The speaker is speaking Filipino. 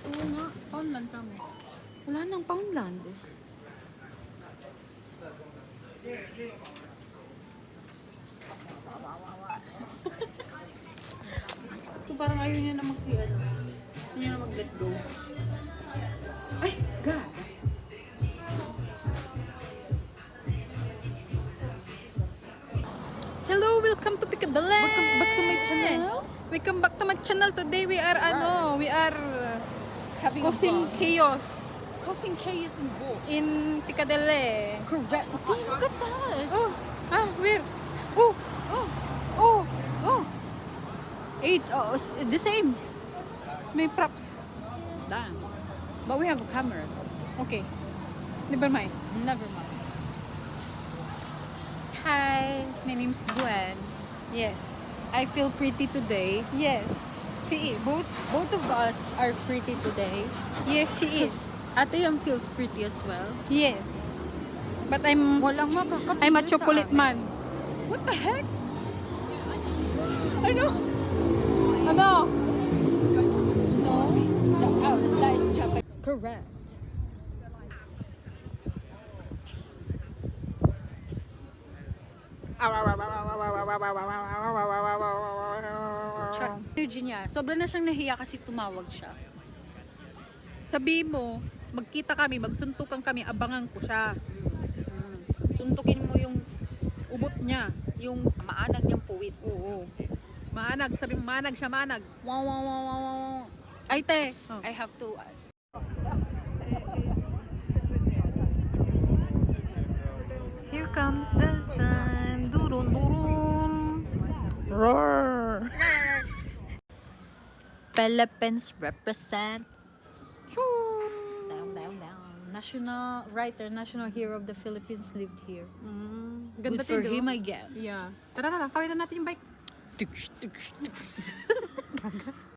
Oo nga. Poundland kami. Wala nang Poundland. So parang ayaw niya na mag-ano. Gusto niya na mag-let go. Ay, God. Hello, welcome to Picabelle. Welcome back to my channel. Welcome back to my channel. Today we are we are Having causing chaos Causing chaos in both. in Piccadilly. Correct. Dude, look at that. Oh, where? Oh, Oh, oh, oh. The same. may props. Damn. But we have a camera. Okay. Never mind. Never mind. Hi, my name's Gwen. Yes. I feel pretty today. Yes. She is. Both of us are pretty today. Yes, she is. Because Ate Yam feels pretty as well. Yes. But I'm Walang makakapigil I'm a sa chocolate amin. man. What the heck? Ano? Ano? No. That is chocolate. Correct. Energy niya. Sobra na siyang nahiya kasi tumawag siya. Sabi mo, magkita kami, magsuntukan kami, abangan ko siya. Suntukin mo yung Ubot niya. maanag niyang puwit. Oo. Maanag, sabi mo maanag siya, maanag. Wow, wow, wow, wow, wow. Ay, te, Oh. I have to... Here comes the sun. Durun, durun. Roar. Philippines represent. Down, down, down. National writer, national hero of the Philippines lived here. Ganda Good for din, him, oh. I guess. Yeah. Tara na, kawin na natin yung bike.